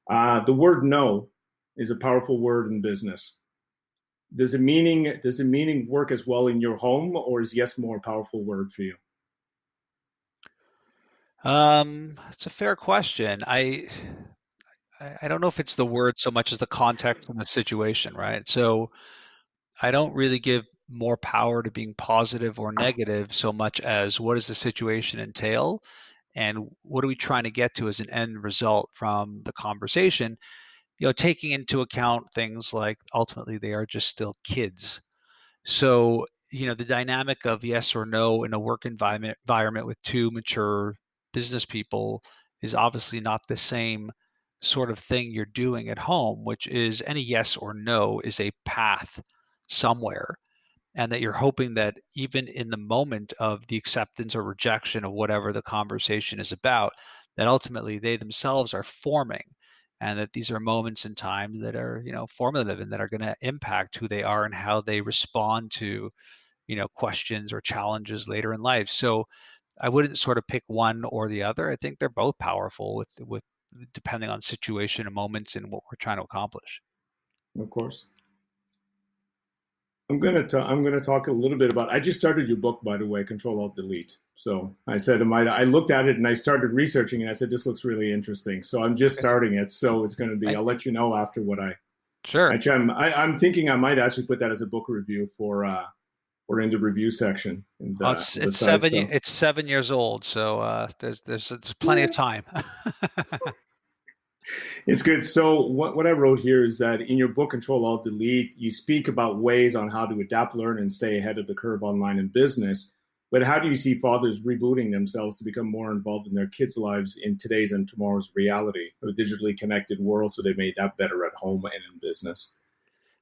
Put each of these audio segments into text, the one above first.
The word no is a powerful word in business. Does the meaning work as well in your home, or is yes more a powerful word for you? It's a fair question. I don't know if it's the word so much as the context and the situation, right? So I don't really give more power to being positive or negative so much as what does the situation entail and what are we trying to get to as an end result from the conversation, taking into account things like ultimately they are just still kids. So, the dynamic of yes or no in a work environment with two mature business people is obviously not the same sort of thing you're doing at home, which is any yes or no is a path somewhere. And that you're hoping that even in the moment of the acceptance or rejection of whatever the conversation is about, that ultimately they themselves are forming, and that these are moments in time that are, formative and that are going to impact who they are and how they respond to, questions or challenges later in life. So I wouldn't sort of pick one or the other. I think they're both powerful with depending on situation and moments and what we're trying to accomplish. Of course. I'm gonna talk a little bit about. I just started your book, by the way, Control Alt Delete. So I said, I looked at it and I started researching, and I said, this looks really interesting. So I'm just Good. starting it. So it's going to be. I, I'll let you know after what I sure. try. I'm thinking I might actually put that as a book review for in the review section and Oh, it's the it's side seven stuff. it's 7 years old, so there's plenty of Yeah, time. it's good. So what I wrote here is that in your book Control Alt Delete, you speak about ways on how to adapt, learn, and stay ahead of the curve online in business. But how do you see fathers rebooting themselves to become more involved in their kids' lives in today's and tomorrow's reality of a digitally connected world so they may adapt better at home and in business?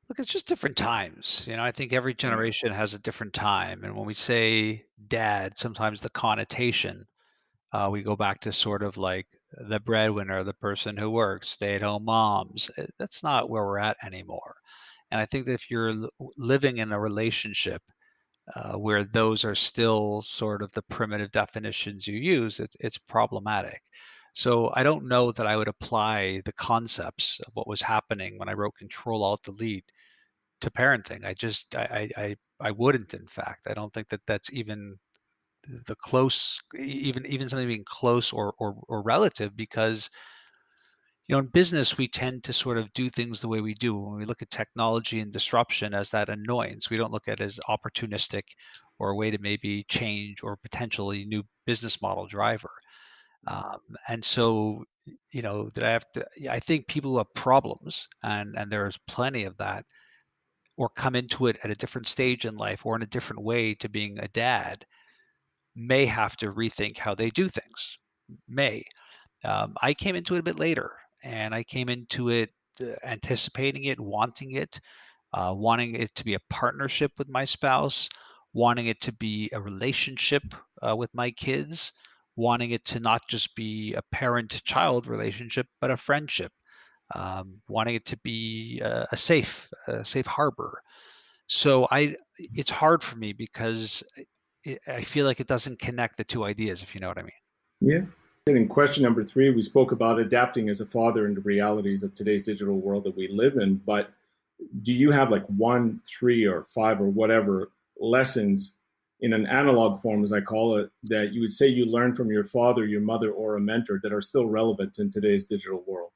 Look, it's just different times. I think every Yeah. generation has a different time, and when we say dad, sometimes the connotation we go back to sort of like the breadwinner, the person who works, stay-at-home moms. That's not where we're at anymore. And I think that if you're living in a relationship where those are still sort of the primitive definitions you use, it's problematic. So I don't know that I would apply the concepts of what was happening when I wrote Control Alt Delete to parenting. I wouldn't. In fact, I don't think that that's even the close, even something being close or relative, because in business we tend to sort of do things the way we do. When we look at technology and disruption as that annoyance, we don't look at it as opportunistic or a way to maybe change or potentially new business model driver. um, and so that I think people who have problems, and there's plenty of that, or come into it at a different stage in life or in a different way to being a dad, may have to rethink how they do things. May. I came into it a bit later, and I came into it anticipating it, wanting it to be a partnership with my spouse, wanting it to be a relationship with my kids, wanting it to not just be a parent-child relationship, but a friendship, wanting it to be a safe harbor. So it's hard for me because I feel like it doesn't connect the two ideas, if you know what I mean. Yeah. And in question number three, we spoke about adapting as a father into realities of today's digital world that we live in. But do you have like one, three, or five, or whatever lessons in an analog form, as I call it, that you would say you learned from your father, your mother, or a mentor that are still relevant in today's digital world?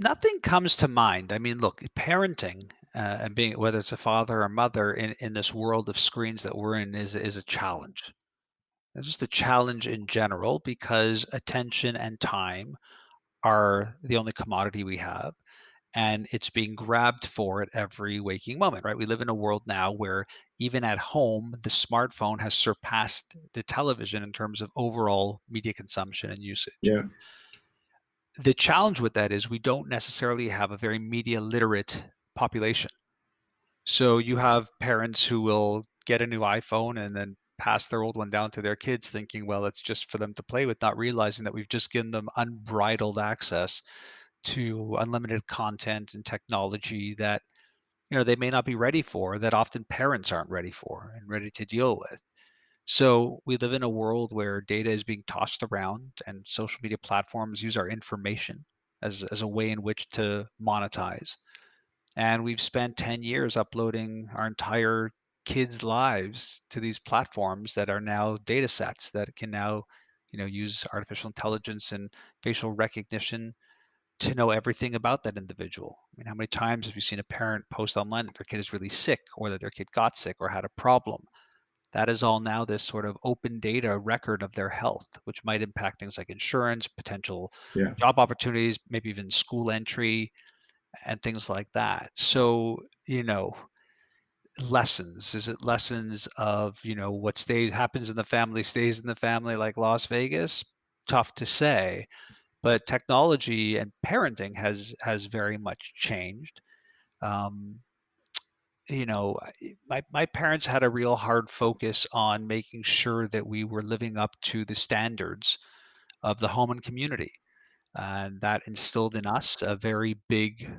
Nothing comes to mind. I mean, look, parenting and being, whether it's a father or mother in this world of screens that we're in, is a challenge. It's just a challenge in general because attention and time are the only commodity we have, and it's being grabbed for at every waking moment, right? We live in a world now where even at home, the smartphone has surpassed the television in terms of overall media consumption and usage. Yeah. The challenge with that is we don't necessarily have a very media literate population. So you have parents who will get a new iPhone and then pass their old one down to their kids thinking, well, it's just for them to play with, not realizing that we've just given them unbridled access to unlimited content and technology that they may not be ready for, that often parents aren't ready for and ready to deal with. So we live in a world where data is being tossed around and social media platforms use our information as a way in which to monetize. And we've spent 10 years uploading our entire kids' lives to these platforms that are now data sets that can now, use artificial intelligence and facial recognition to know everything about that individual. I mean, how many times have you seen a parent post online that their kid is really sick or that their kid got sick or had a problem? That is all now this sort of open data record of their health, which might impact things like insurance, potential Yeah. job opportunities, maybe even school entry and things like that. So, lessons, is it lessons of, what stays happens in the family stays in the family like Las Vegas? Tough to say, but technology and parenting has very much changed. Um, my parents had a real hard focus on making sure that we were living up to the standards of the home and community. And that instilled in us a very big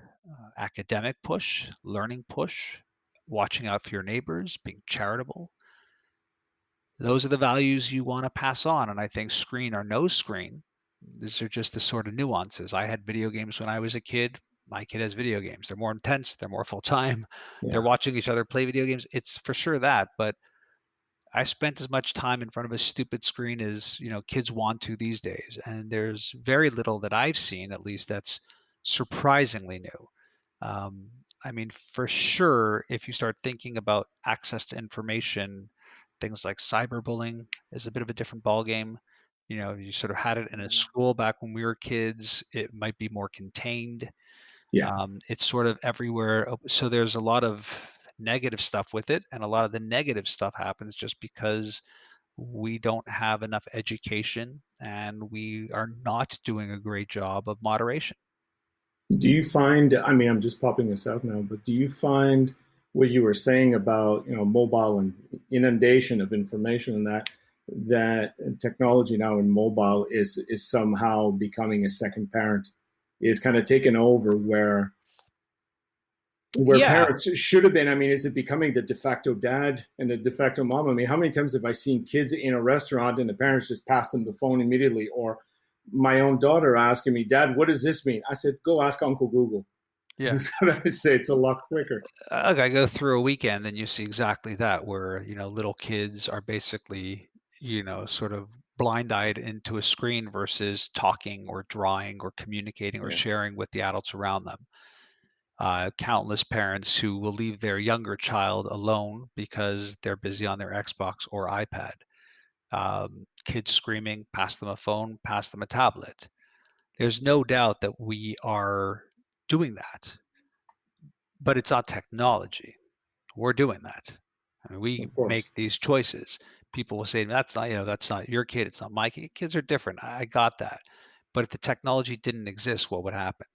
academic push, learning push, watching out for your neighbors, being charitable. Those are the values you want to pass on. And I think screen or no screen, these are just the sort of nuances. I had video games when I was a kid. My kid has video games. They're more intense, they're more full time. They're Yeah. watching each other play video games. It's for sure that, but I spent as much time in front of a stupid screen as, kids want to these days. And there's very little that I've seen, at least, that's surprisingly new. Um, I mean, for sure, if you start thinking about access to information, things like cyberbullying is a bit of a different ballgame. You sort of had it in a Yeah. school back when we were kids. It might be more contained. Yeah. It's sort of everywhere. So there's a lot of negative stuff with it, and a lot of the negative stuff happens just because we don't have enough education and we are not doing a great job of moderation. Do you find, I mean, I'm just popping this out now, but do you find what you were saying about, mobile and inundation of information and that technology now in mobile is somehow becoming a second parent, is kind of taken over where Yeah, parents should have been. I mean, is it becoming the de facto dad and the de facto mom? I mean, how many times have I seen kids in a restaurant and the parents just pass them the phone immediately? Or my own daughter asking me, Dad, what does this mean? I said, go ask Uncle Google. yeah. So I say it's a lot quicker. I go through a weekend and you see exactly that, where, little kids are basically, sort of blind-eyed into a screen versus talking or drawing or communicating or Yeah, sharing with the adults around them. Countless parents who will leave their younger child alone because they're busy on their Xbox or iPad. Kids screaming, pass them a phone, pass them a tablet. There's no doubt that we are doing that, but it's not technology. We're doing that. I mean, we of course. make these choices. People will say, that's not, that's not your kid. It's not my kid. Kids are different. I got that. But if the technology didn't exist, what would happen?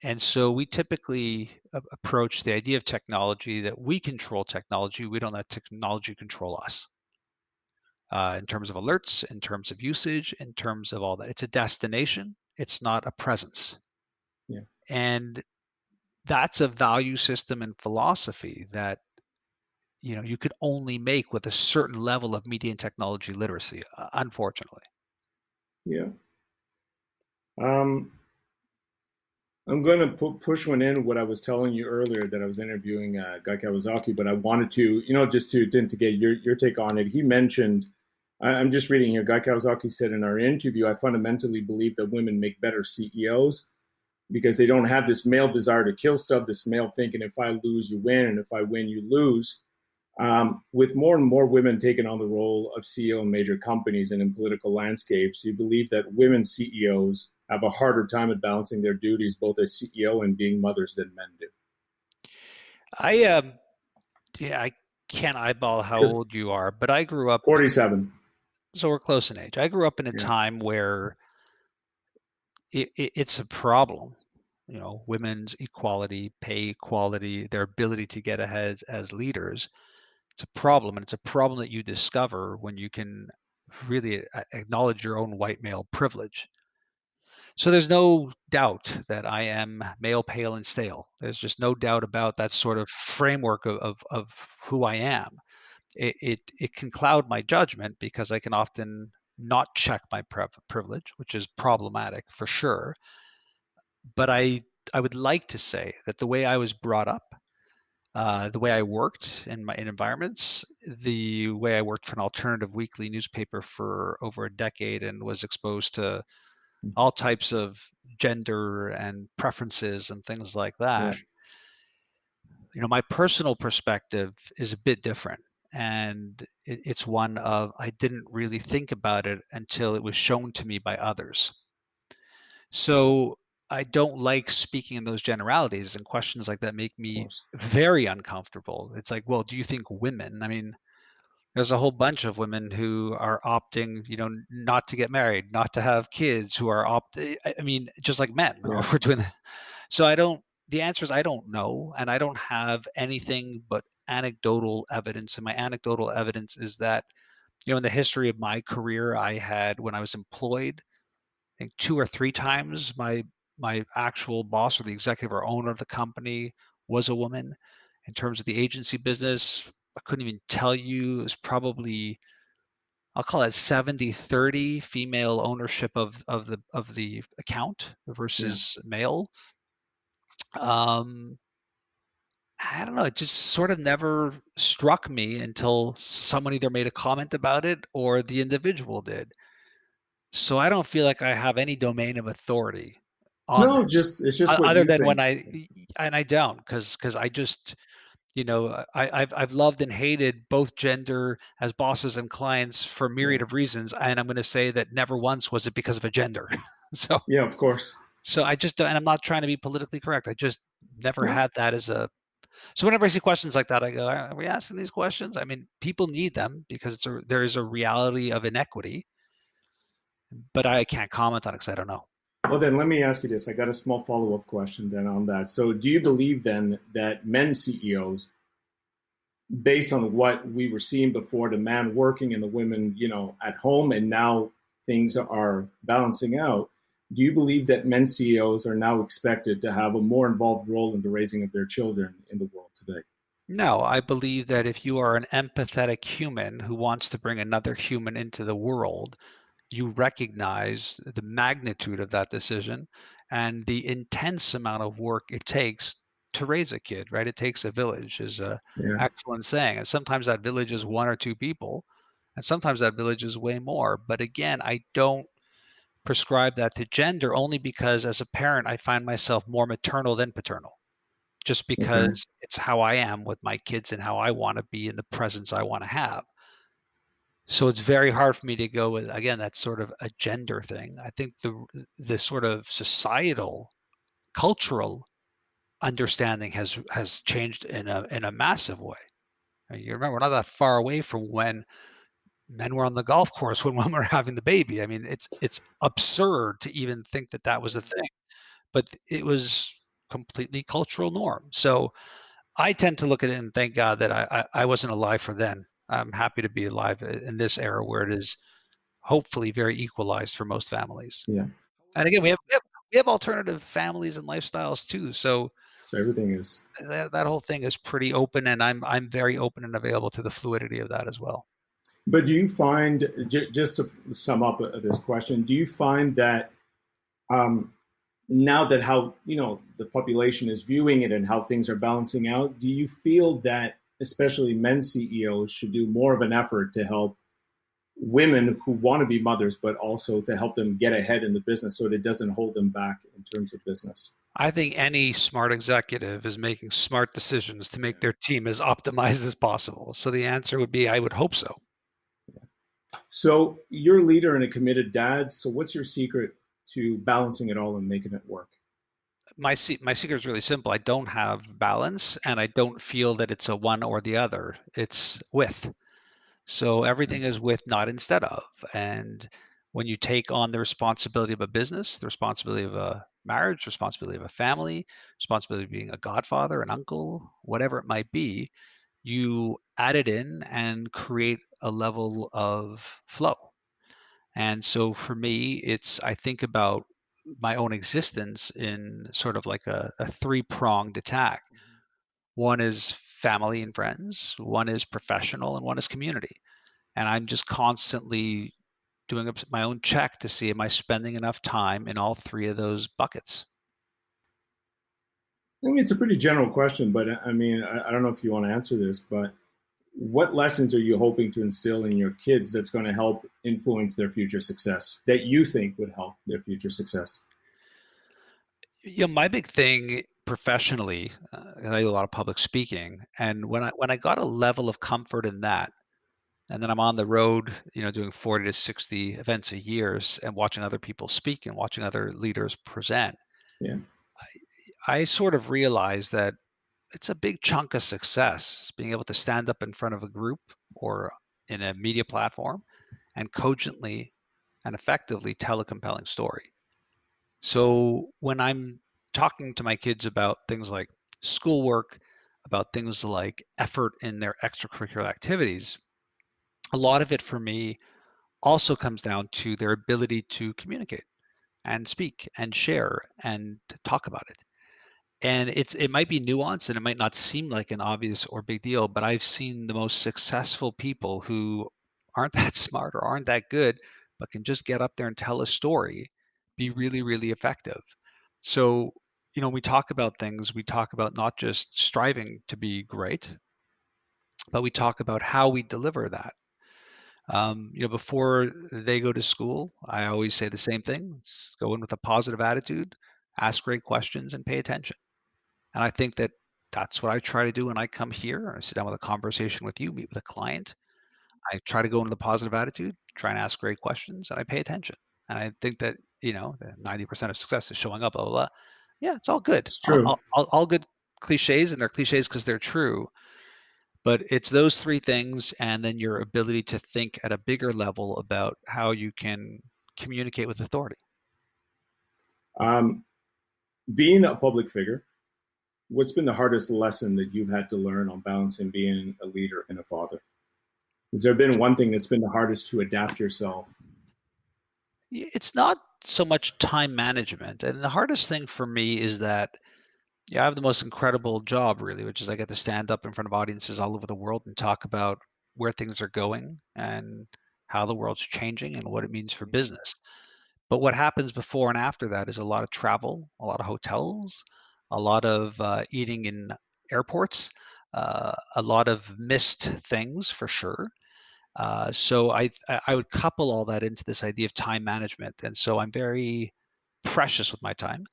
And so we typically approach the idea of technology that we control technology. We don't let technology control us in terms of alerts, in terms of usage, in terms of all that. It's a destination, it's not a presence. Yeah, And that's a value system and philosophy that you could only make with a certain level of media and technology literacy, unfortunately. yeah. Um, I'm going to push one in what I was telling you earlier that I was interviewing Guy Kawasaki, but I wanted to, just to get your take on it. He mentioned, I'm just reading here. Guy Kawasaki said in our interview, I fundamentally believe that women make better CEOs because they don't have this male desire to kill stuff, this male thinking, if I lose, you win, and if I win, you lose. With more and more women taking on the role of CEO in major companies and in political landscapes, you believe that women CEOs have a harder time at balancing their duties, both as CEO and being mothers, than men do. I yeah, I can't eyeball how Because old you are, but I grew up, 47. so we're close in age. I grew up in a Yeah. time where it's a problem. Women's equality, pay equality, their ability to get ahead as leaders. It's a problem, and it's a problem that you discover when you can really acknowledge your own white male privilege. So there's no doubt that I am male, pale, and stale. There's just no doubt about that sort of framework of who I am. it can cloud my judgment because I can often not check my privilege, which is problematic for sure. But I would like to say that the way I was brought up, the way I worked in environments, the way I worked for an alternative weekly newspaper for over a decade and was exposed to all types of gender and preferences and things like Yeah. that. My personal perspective is a bit different. And it's one of, I didn't really think about it until it was shown to me by others. So I don't like speaking in those generalities, and questions like that make Of me course. very uncomfortable. It's like, well, do you think women? I mean, there's a whole bunch of women who are opting, not to get married, not to have kids, who are I mean, just like men Yeah. are doing that. So I don't, the answer is I don't know, and I don't have anything but anecdotal evidence. And my anecdotal evidence is that, in the history of my career, I had, when I was employed, I think 2 or 3 times my actual boss or the executive or owner of the company was a woman. In terms of the agency business, I couldn't even tell you. It was probably, I'll call it 70-30 female ownership of the account Yeah. versus male. Um, I don't know, it just sort of never struck me until someone either made a comment about it or the individual did. So I don't feel like I have any domain of authority on No, this, just it's just what other you than when think. and I don't, because I just, I've loved and hated both gender as bosses and clients for a Yeah. myriad of reasons, and I'm gonna say that never once was it because of a gender. So Yeah, of course. so I just don't, and I'm not trying to be politically correct. I just never No. had that as a, so whenever I see questions like that, I go, "Are we asking these questions?" I mean, people need them because there is a reality of inequity, but I can't comment on it because I don't know. Well, then let me ask you this. I got a small follow-up question then on that. So, do you believe then that men CEOs, based on what we were seeing before, the man working and the women, at home, and now things are balancing out, do you believe that men CEOs are now expected to have a more involved role in the raising of their children in the world today? No, I believe that if you are an empathetic human who wants to bring another human into the world, you recognize the magnitude of that decision and the intense amount of work it takes to raise a kid, right? It takes a village, is a Yeah. excellent saying. And sometimes that village is one or two people, and sometimes that village is way more. But again, I don't prescribe that to gender, only because as a parent, I find myself more maternal than paternal, just Okay. because it's how I am with my kids and how I want to be in the presence I want to have. So it's very hard for me to go with, again, that's sort of a gender thing. I think the sort of societal, cultural understanding has changed in a massive way. You remember, we're not that far away from when men were on the golf course when women were having the baby. I mean, it's absurd to even think that that was a thing, but it was completely cultural norm. So I tend to look at it and thank God that I wasn't alive for then. I'm happy to be alive in this era where it is hopefully very equalized for most families. Yeah. And again, we have alternative families and lifestyles too. So So everything is. that whole thing is pretty open, and I'm very open and available to the fluidity of that as well. But do you find, just to sum up this question, do you find that um, now that how the population is viewing it and how things are balancing out, do you feel that especially men CEOs should do more of an effort to help women who want to be mothers, but also to help them get ahead in the business so that it doesn't hold them back in terms of business? I think any smart executive is making smart decisions to make their team as optimized as possible. So the answer would be, I would hope so. So you're a leader and a committed dad. So what's your secret to balancing it all and making it work? My secret is really simple. I don't have balance, and I don't feel that it's a one or the other. It's with. So everything is with, not instead of. And when you take on the responsibility of a business, the responsibility of a marriage, responsibility of a family, responsibility of being a godfather, an uncle, whatever it might be, you add it in and create a level of flow. And so for me, I think about my own existence in sort of like a three-pronged attack. One is family and friends, one is professional, and one is community. And I'm just constantly doing my own check to see, am I spending enough time in all three of those buckets? I mean, it's a pretty general question, but I mean, I don't know if you want to answer this, but what lessons are you hoping to instill in your kids that's going to help influence their future success that you think would help their future success? My big thing professionally, I do a lot of public speaking, and when I got a level of comfort in that, and then I'm on the road, doing 40 to 60 events a year and watching other people speak and watching other leaders present, Yeah. I sort of realized that it's a big chunk of success being able to stand up in front of a group or in a media platform and cogently and effectively tell a compelling story. So when I'm talking to my kids about things like schoolwork, about things like effort in their extracurricular activities, a lot of it for me also comes down to their ability to communicate and speak and share and talk about it. And it might be nuanced and it might not seem like an obvious or big deal, but I've seen the most successful people who aren't that smart or aren't that good, but can just get up there and tell a story, be really, really effective. So, we talk about things, we talk about not just striving to be great, but we talk about how we deliver that. Before they go to school, I always say the same thing: go in with a positive attitude, ask great questions, and pay attention. And I think that that's what I try to do when I come here. I sit down with a conversation with you, meet with a client. I try to go into the positive attitude, try and ask great questions, and I pay attention. And I think that, that 90% of success is showing up, blah, blah, blah. Yeah, it's all good. It's All, true. all, all all good cliches, and they're cliches because they're true. But it's those three things, and then your ability to think at a bigger level about how you can communicate with authority. Um, Being a public figure, what's been the hardest lesson that you've had to learn on balancing being a leader and a father? Has there been one thing that's been the hardest to adapt yourself? It's not so much time management. And the hardest thing for me is that, yeah, I have the most incredible job, really, which is I get to stand up in front of audiences all over the world and talk about where things are going and how the world's changing and what it means for business. But what happens before and after that is a lot of travel, a lot of hotels, a lot of eating in airports, a lot of missed things for sure. So I would couple all that into this idea of time management, and so I'm very precious with my time.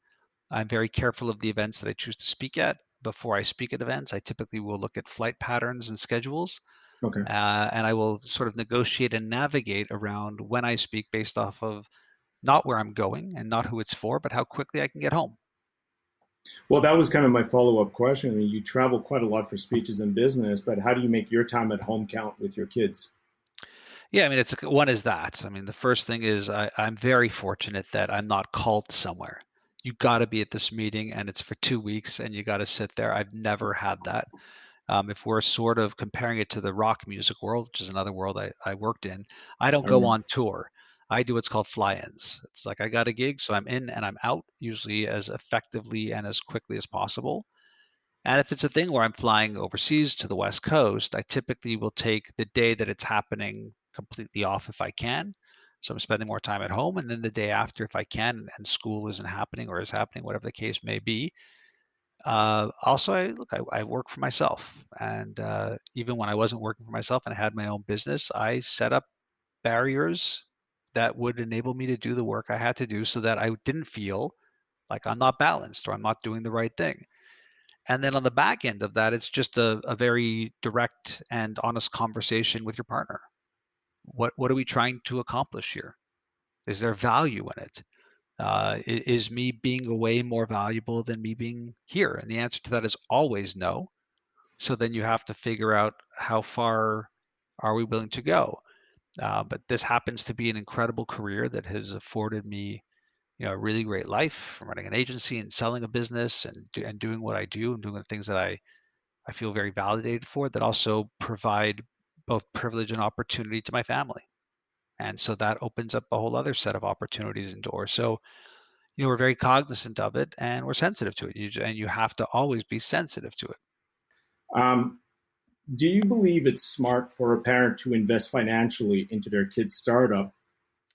I'm very careful of the events that I choose to speak at. Before I speak at events, I typically will look at flight patterns and schedules, Okay. and I will sort of negotiate and navigate around when I speak based off of not where I'm going and not who it's for, but how quickly I can get home. Well, that was kind of my follow up question. I mean, you travel quite a lot for speeches and business, but how do you make your time at home count with your kids? Yeah, I mean, one is that. I mean, the first thing is I'm very fortunate that I'm not called somewhere. You got to be at this meeting, and it's for 2 weeks, and you got to sit there. I've never had that. If we're sort of comparing it to the rock music world, which is another world I worked in, I don't I go remember. on tour. I do what's called fly-ins. It's like I got a gig, so I'm in and I'm out, usually as effectively and as quickly as possible. And if it's a thing where I'm flying overseas to the West Coast, I typically will take the day that it's happening completely off if I can. So I'm spending more time at home. And then the day after, if I can, and school isn't happening or is happening, whatever the case may be. Also, I work for myself. And even when I wasn't working for myself and I had my own business, I set up barriers that would enable me to do the work I had to do so that I didn't feel like I'm not balanced or I'm not doing the right thing. And then on the back end of that, it's just a very direct and honest conversation with your partner. What are we trying to accomplish here? Is there value in it? Is me being away more valuable than me being here? And the answer to that is always no. So then you have to figure out how far are we willing to go. But this happens to be an incredible career that has afforded me, a really great life from running an agency and selling a business and doing what I do and doing the things that I feel very validated for, that also provide both privilege and opportunity to my family. And so that opens up a whole other set of opportunities and doors. So, we're very cognizant of it and we're sensitive to it. And you have to always be sensitive to it. Do you believe it's smart for a parent to invest financially into their kid's startup?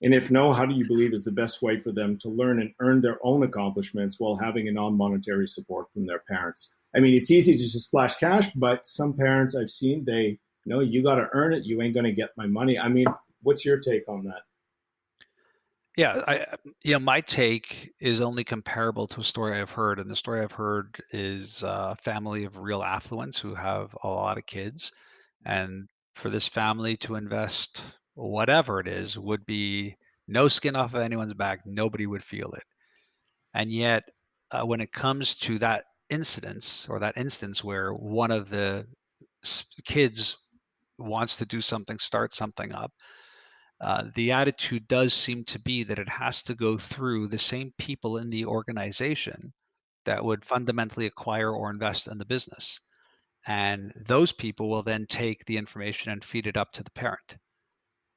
And if no, how do you believe is the best way for them to learn and earn their own accomplishments while having a non-monetary support from their parents? I mean, it's easy to just splash cash, but some parents I've seen, they no, you got to earn it. You ain't going to get my money. I mean, what's your take on that? Yeah, my take is only comparable to a story I've heard, and the story I've heard is a family of real affluence who have a lot of kids, and for this family to invest whatever it is would be no skin off of anyone's back. Nobody would feel it. And yet, when it comes to that instance where one of the kids wants to do something, start something up, the attitude does seem to be that it has to go through the same people in the organization that would fundamentally acquire or invest in the business. And those people will then take the information and feed it up to the parent.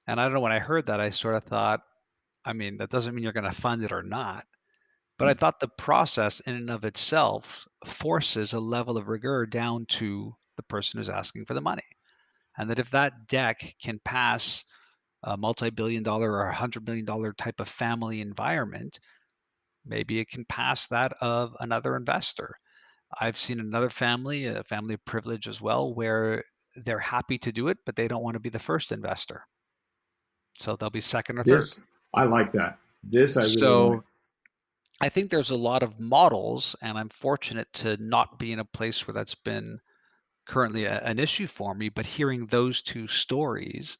And I don't know, when I heard that, I sort of thought, I mean, that doesn't mean you're going to fund it or not. But I thought the process in and of itself forces a level of rigor down to the person who's asking for the money. And that if that deck can pass a multi-billion dollar or $100 million type of family environment, maybe it can pass that of another investor. I've seen another family, a family of privilege as well, where they're happy to do it, but they don't want to be the first investor. So they'll be second or third. This, I like that. This I really like. So I think there's a lot of models, and I'm fortunate to not be in a place where that's been currently an issue for me. But hearing those two stories,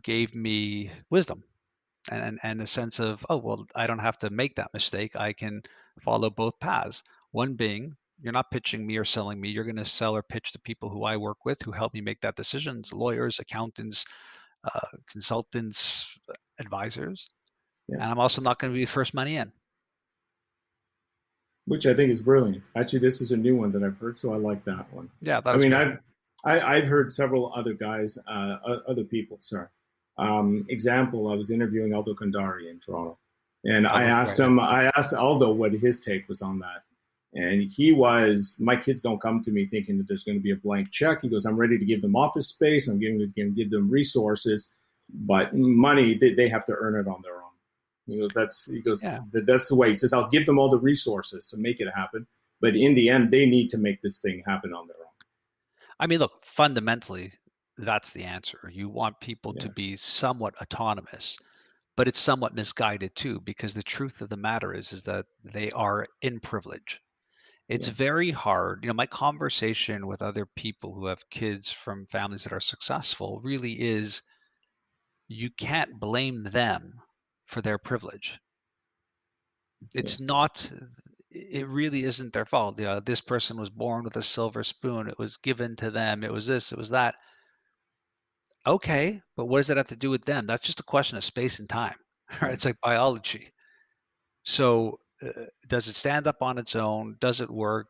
gave me wisdom and a sense of, oh, well, I don't have to make that mistake. I can follow both paths. One being, you're not pitching me or selling me. You're going to sell or pitch the people who I work with who help me make that decision: lawyers, accountants, consultants, advisors. Yeah. And I'm also not going to be first money in. Which I think is brilliant. Actually, this is a new one that I've heard, so I like that one. Yeah, that I was mean, good. I've heard several other guys, other people. Sorry. Example, I was interviewing Aldo Condari in Toronto, and Aldo's great. I asked Aldo what his take was on that, and he was, my kids don't come to me thinking that there's going to be a blank check. He goes, I'm ready to give them office space. I'm going to give them resources, but money they have to earn it on their own. Yeah. That's the way. He says, I'll give them all the resources to make it happen, but in the end, they need to make this thing happen on their own. I mean, look, fundamentally, that's the answer. You want people to Yeah, be somewhat autonomous, but it's somewhat misguided too, because the truth of the matter is that they are in privilege. It's yeah, very hard. My conversation with other people who have kids from families that are successful really is, you can't blame them for their privilege. yeah. It's not, it really isn't their fault. This person was born with a silver spoon. It was given to them. It was this, it was that. Okay, but what does that have to do with them? That's just a question of space and time, right? Yeah. It's like biology. So, does it stand up on its own? Does it work?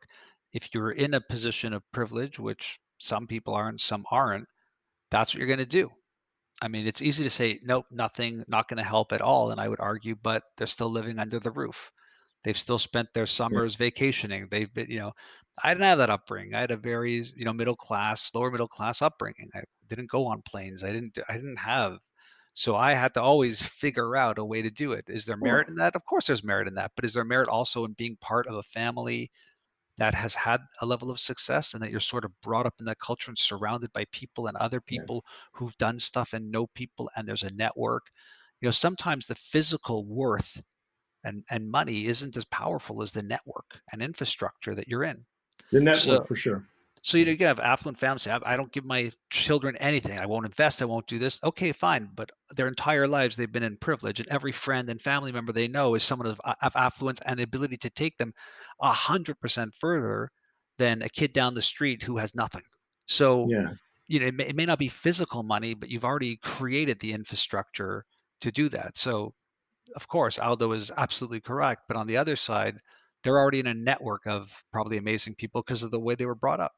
If you're in a position of privilege, which some people are and some aren't, that's what you're going to do. I mean, it's easy to say, nope, nothing, not going to help at all. And I would argue, but they're still living under the roof. They've still spent their Yeah. summers vacationing. They've been, I didn't have that upbringing. I had a very, middle class, lower middle class upbringing. I didn't go on planes. I didn't have. So I had to always figure out a way to do it. Is there merit Well, in that? Of course there's merit in that, but is there merit also in being part of a family that has had a level of success, and that you're sort of brought up in that culture and surrounded by people and other yeah. people who've done stuff and know people, and there's a network? Sometimes the physical worth and money isn't as powerful as the network and infrastructure that you're in. The network So for sure. so you can have affluent families say, I don't give my children anything. I won't invest. I won't do this. Okay, fine. But their entire lives they've been in privilege, and every friend and family member they know is someone of affluence and the ability to take them 100% further than a kid down the street who has nothing. So Yeah. it may not be physical money, but you've already created the infrastructure to do that. So of course, Aldo is absolutely correct. But on the other side, they're already in a network of probably amazing people because of the way they were brought up.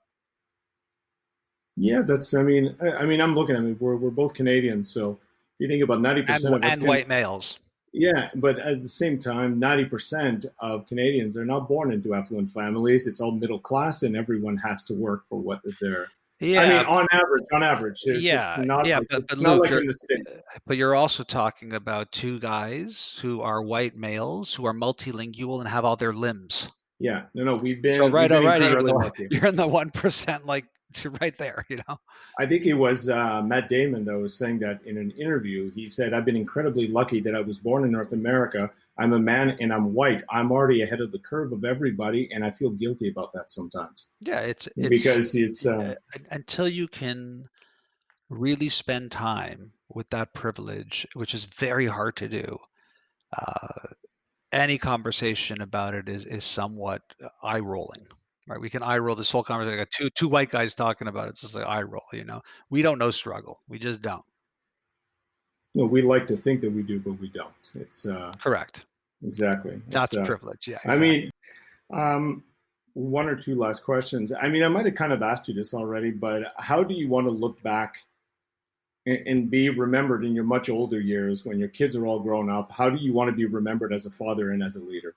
Yeah, that's. I mean, I'm looking. I mean, we're both Canadians, so if you think about 90% of us And can. white males. Yeah, but at the same time, 90% of Canadians are not born into affluent families. It's all middle class, and everyone has to work for what they're. I mean, Yeah, on average, it's yeah, not yeah, like but it's not Luke, like in the States. you're also talking about two guys who are white males who are multilingual and have all their limbs. Yeah, no, no, So we've right been already, you're in incredibly the lucky. you're in the 1%, like, right there, you know? I think it was Matt Damon that was saying that in an interview. He said, "I've been incredibly lucky that I was born in North America. I'm a man and I'm white. I'm already ahead of the curve of everybody, and I feel guilty about that sometimes Yeah, it's because it's until you can really spend time with that privilege, which is very hard to do. Uh, any conversation about it is somewhat eye rolling, right? We can eye roll this whole conversation. I got two white guys talking about it. It's just like eye roll, you know. We don't know struggle. We just don't. we like to think that we do, but we don't. It's Correct. exactly. It's That's privilege. Yeah, I exactly. mean, um, one or two last questions. I mean, I might have kind of asked you this already, but how do you want to look back and be remembered in your much older years when your kids are all grown up? How do you want to be remembered as a father and as a leader?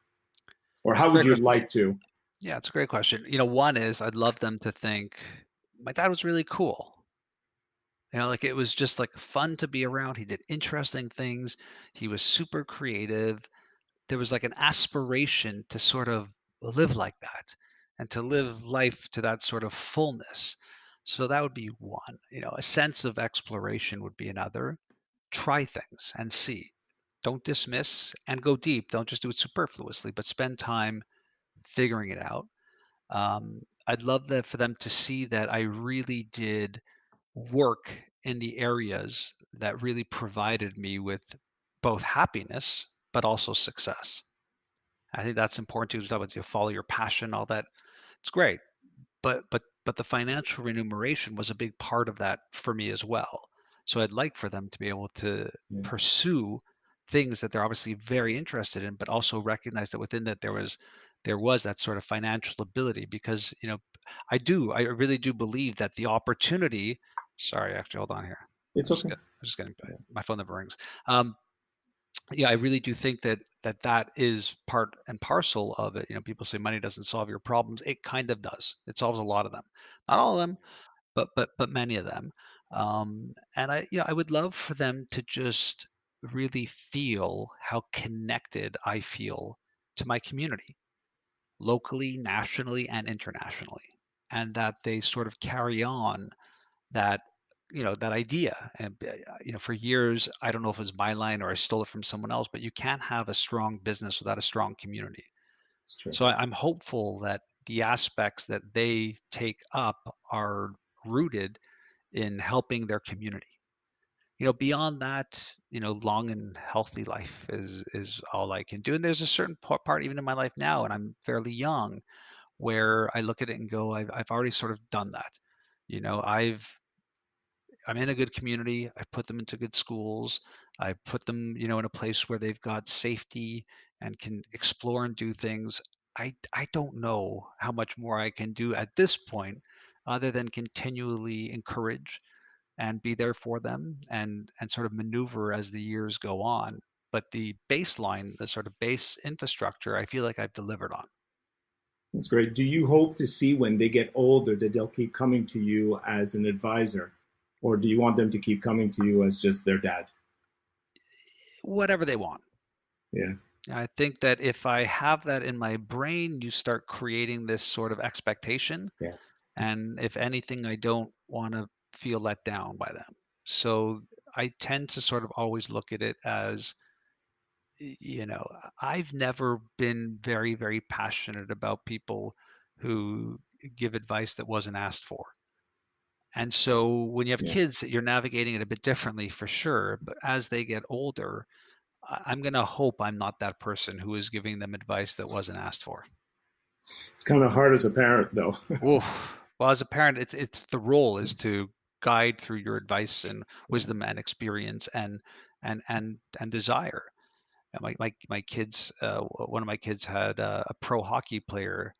Or how would Great you question. like to? Yeah, it's a great question. One is I'd love them to think my dad was really cool. Like it was just like fun to be around. He did interesting things. He was super creative. There was like an aspiration to sort of live like that and to live life to that sort of fullness. So that would be one. A sense of exploration would be another. Try things and see. Don't dismiss and go deep. Don't just do it superfluously, but spend time figuring it out. I'd love that for them to see that I really did work in the areas that really provided me with both happiness but also success. I think that's important too. To talk about you follow your passion, all that. It's great, but the financial remuneration was a big part of that for me as well. So I'd like for them to be able to Yeah. pursue things that they're obviously very interested in, but also recognize that within that there was that sort of financial ability because I really do believe that the opportunity. Sorry, actually, hold on here. It's okay. I'm just getting my phone never rings. Um, yeah, I really do think that is part and parcel of it. People say money doesn't solve your problems. It kind of does. It solves a lot of them. Not all of them, but many of them. And I would love for them to just really feel how connected I feel to my community, locally, nationally, and internationally, and that they sort of carry on that that idea. And for years, I don't know if it was my line or I stole it from someone else, but you can't have a strong business without a strong community. It's true. So I'm hopeful that the aspects that they take up are rooted in helping their community. Beyond that, long and healthy life is all I can do. And there's a certain part even in my life now, and I'm fairly young, where I look at it and go, I've already sort of done that. I'm in a good community. I put them into good schools. I put them, in a place where they've got safety and can explore and do things. I don't know how much more I can do at this point other than continually encourage and be there for them and sort of maneuver as the years go on. But the baseline, the sort of base infrastructure, I feel like I've delivered on. That's great. Do you hope to see when they get older that they'll keep coming to you as an advisor? Or do you want them to keep coming to you as just their dad? Whatever they want. Yeah. I think that if I have that in my brain, you start creating this sort of expectation. Yeah. And if anything, I don't want to feel let down by them. So I tend to sort of always look at it as, I've never been very, very passionate about people who give advice that wasn't asked for. And so when you have Yeah. kids, you're navigating it a bit differently for sure. But as they get older, I'm going to hope I'm not that person who is giving them advice that wasn't asked for. It's kind of hard as a parent, though. Oof. Well, as a parent, it's the role is to guide through your advice and Yeah. wisdom and experience and desire. And my kids, one of my kids had a pro hockey player,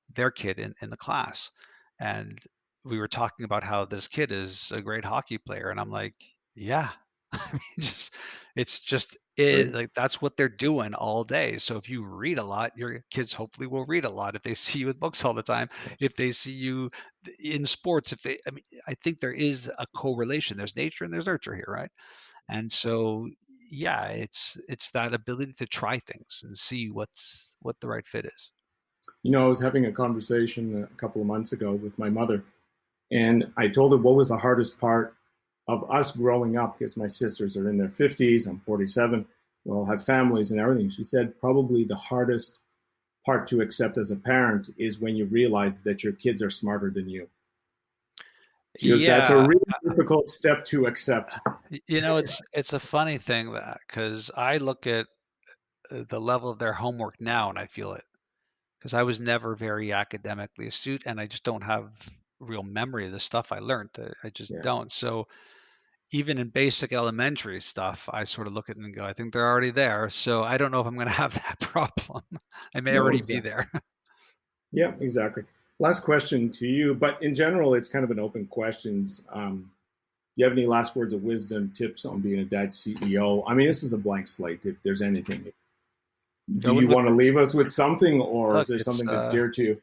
their kid in the class, and we were talking about how this kid is a great hockey player, and I'm like, yeah, I mean, just It's just Right. like that's what they're doing all day. So if you read a lot, your kids hopefully will read a lot. If they see you with books all the time, if they see you in sports, I mean, I think there is a correlation. There's nature and there's nurture here, right? And so, yeah, it's that ability to try things and see what the right fit is. I was having a conversation a couple of months ago with my mother, and I told her what was the hardest part of us growing up, because my sisters are in their 50s, I'm 47, we all have families and everything. She said probably the hardest part to accept as a parent is when you realize that your kids are smarter than you. She goes, that's a Yeah, really difficult step to accept. it's a funny thing that because I look at the level of their homework now and I feel it because I was never very academically astute and I just don't have real memory of the stuff I learned. I just Yeah, don't. So even in basic elementary stuff, I sort of look at it and go, I think they're already there. So I don't know if I'm going to have that problem. I may no, already be exactly. there. Yeah, exactly. Last question to you, but in general, it's kind of an open questions. Do you have any last words of wisdom, tips on being a dad CEO? I mean, this is a blank slate. If there's anything, do Go in you with want to leave us with something, or is look, there it's something that's dear to you?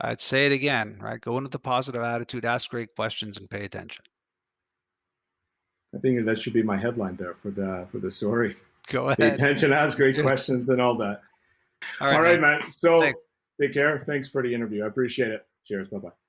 I'd say it again, right? Go in with a positive attitude, ask great questions, and pay attention. I think that should be my headline there for the story. Go Pay ahead. attention, ask great questions, and all that. All right, All right, man. man. Thanks. So take care. Thanks for the interview. I appreciate it. Cheers. Bye bye.